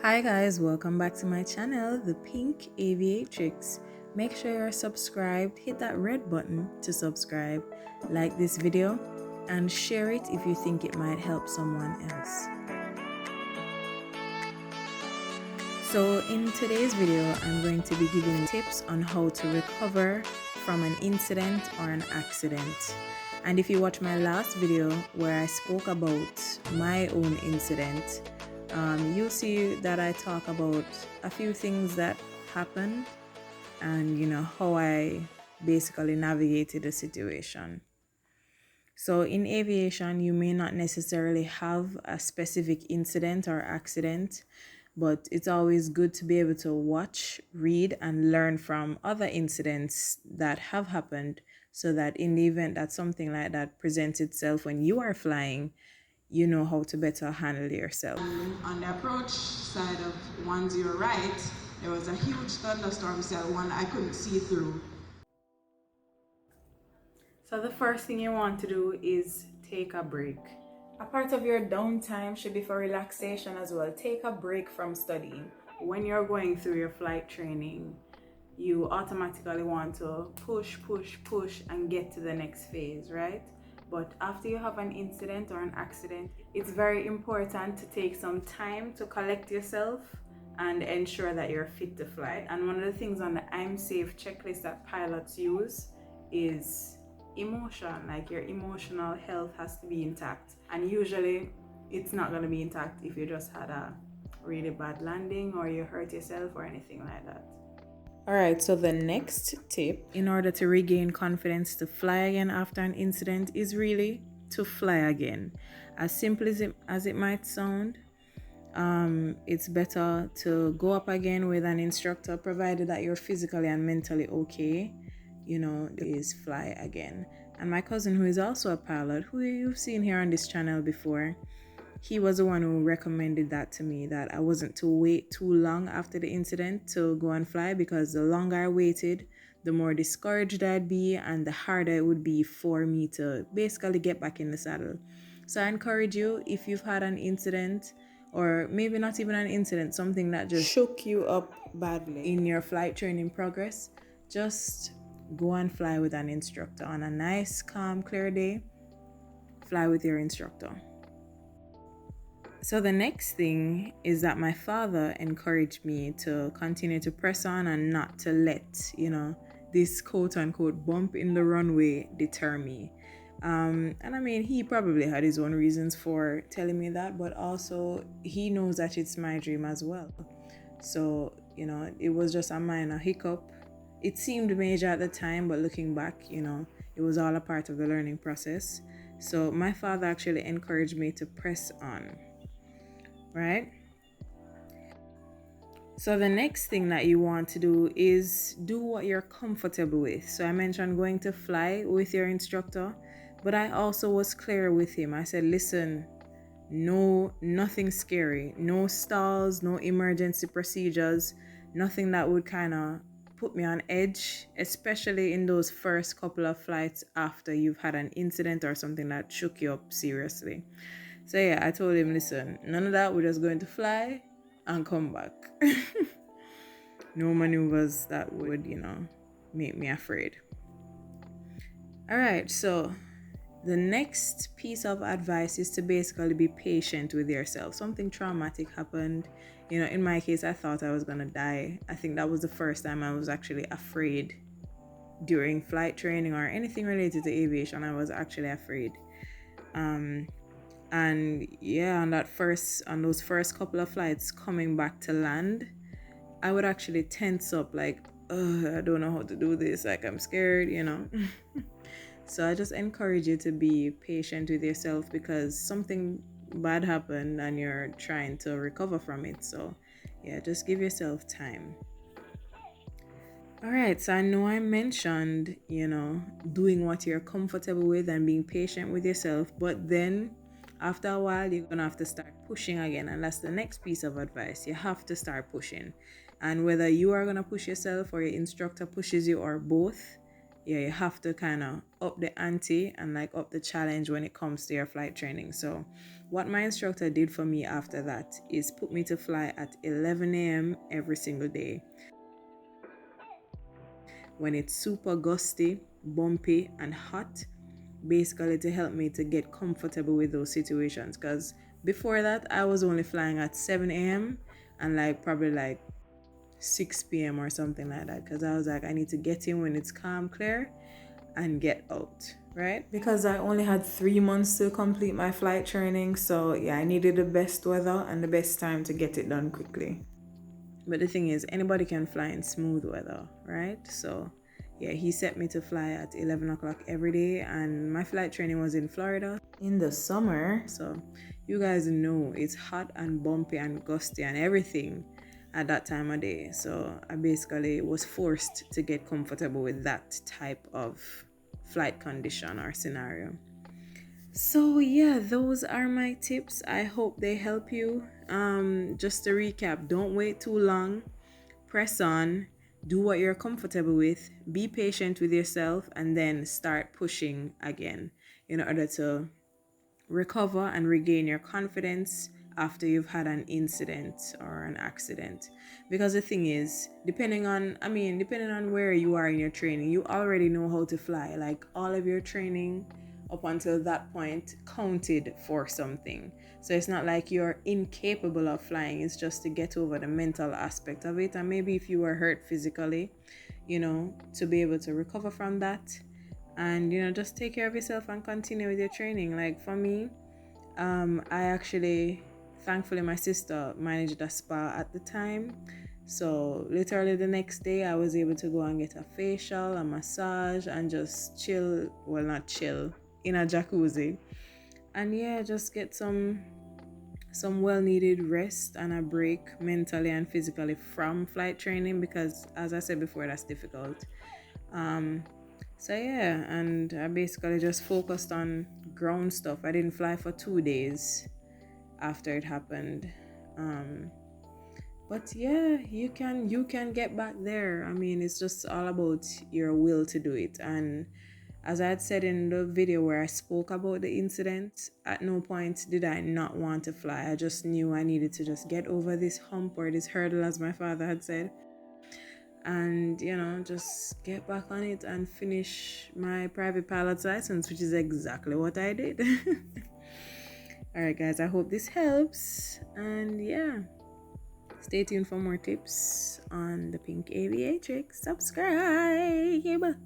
Hi guys, welcome back to my channel, the Pink Aviatrix. Make sure you're subscribed, hit that red button to subscribe, like this video, and share it if you think it might help someone else. So in today's video, I'm going to be giving tips on how to recover from an incident or an accident. And if you watch my last video where I spoke about my own incident, you'll see that I talk about a few things that happened and how I basically navigated the situation. So in aviation, you may not necessarily have a specific incident or accident, but it's always good to be able to watch, read, and learn from other incidents that have happened, so that in the event that something like that presents itself when you are flying, you know how to better handle yourself. On the approach side of 10 right, there was a huge thunderstorm cell, one I couldn't see through. So the first thing you want to do is take a break. A part of your downtime should be for relaxation as well. Take a break from studying. When you're going through your flight training, you automatically want to push and get to the next phase, right? But after you have an incident or an accident, it's very important to take some time to collect yourself and ensure that you're fit to fly. And one of the things on the I'm safe checklist that pilots use is emotion. Like, your emotional health has to be intact, and usually it's not going to be intact if you just had a really bad landing or you hurt yourself or anything like that. Alright, so the next tip in order to regain confidence to fly again after an incident is really to fly again. As simple as it might sound, it's better to go up again with an instructor, provided that you're physically and mentally okay, is fly again. And my cousin, who is also a pilot, who you've seen here on this channel before, he was the one who recommended that to me, that I wasn't to wait too long after the incident to go and fly, because the longer I waited, the more discouraged I'd be and the harder it would be for me to basically get back in the saddle. So I encourage you, if you've had an incident, or maybe not even an incident, something that just shook you up badly in your flight training progress, just go and fly with an instructor. On a nice, calm, clear day, fly with your instructor. So the next thing is that my father encouraged me to continue to press on and not to let, this quote unquote bump in the runway deter me. And I mean, he probably had his own reasons for telling me that, but also he knows that it's my dream as well. So, it was just a minor hiccup. It seemed major at the time, but looking back, it was all a part of the learning process. So my father actually encouraged me to press on. Right? So the next thing that you want to do is do what you're comfortable with. So I mentioned going to fly with your instructor, but I also was clear with him. I said, listen, nothing scary, no stalls, no emergency procedures, nothing that would kind of put me on edge, especially in those first couple of flights after you've had an incident or something that shook you up seriously. So yeah, I told him, listen, none of that. We're just going to fly and come back. No maneuvers that would, make me afraid. All right, so the next piece of advice is to basically be patient with yourself. Something traumatic happened. In my case, I thought I was going to die. I think that was the first time I was actually afraid during flight training or anything related to aviation. I was actually afraid. And yeah, on those first couple of flights coming back to land, I would actually tense up, like, I don't know how to do this, like, I'm scared, So I just encourage you to be patient with yourself, because something bad happened and you're trying to recover from it. So yeah, just give yourself time. All right, so I know I mentioned, doing what you're comfortable with and being patient with yourself, but then after a while, you're going to have to start pushing again. And that's the next piece of advice. You have to start pushing. And whether you are going to push yourself or your instructor pushes you or both, yeah, you have to kind of up the ante and like up the challenge when it comes to your flight training. So what my instructor did for me after that is put me to fly at 11 a.m. every single day when it's super gusty, bumpy, and hot, basically to help me to get comfortable with those situations. Because before that, I was only flying at 7 a.m. and like probably like 6 p.m. or something like that. Because I was like, I need to get in when it's calm, clear, and get out, right? Because I only had 3 months to complete my flight training. So yeah, I needed the best weather and the best time to get it done quickly. But the thing is, anybody can fly in smooth weather, right? So yeah, he set me to fly at 11 o'clock every day, and my flight training was in Florida in the summer. So you guys know it's hot and bumpy and gusty and everything at that time of day. So I basically was forced to get comfortable with that type of flight condition or scenario. So yeah, those are my tips. I hope they help you. Just to recap, don't wait too long. Press on, do what you're comfortable with, be patient with yourself, and then start pushing again in order to recover and regain your confidence after you've had an incident or an accident. Because the thing is, depending on where you are in your training, you already know how to fly. Like all of your training up until that point counted for something. So it's not like you're incapable of flying. It's just to get over the mental aspect of it. And maybe if you were hurt physically, to be able to recover from that and just take care of yourself and continue with your training. Like for me, I actually, thankfully, my sister managed a spa at the time, so literally the next day I was able to go and get a facial, a massage, and just chill, well, not chill, in a jacuzzi, and yeah, just get some well needed rest and a break mentally and physically from flight training, because as I said before, that's difficult. So yeah, and I basically just focused on ground stuff. I didn't fly for 2 days after it happened. But yeah, you can get back there. I mean, it's just all about your will to do it. And as I had said in the video where I spoke about the incident, at no point did I not want to fly. I just knew I needed to just get over this hump or this hurdle, as my father had said, and just get back on it and finish my private pilot's license, which is exactly what I did. All right, guys, I hope this helps, and yeah, stay tuned for more tips on the Pink Aviatrix. Subscribe.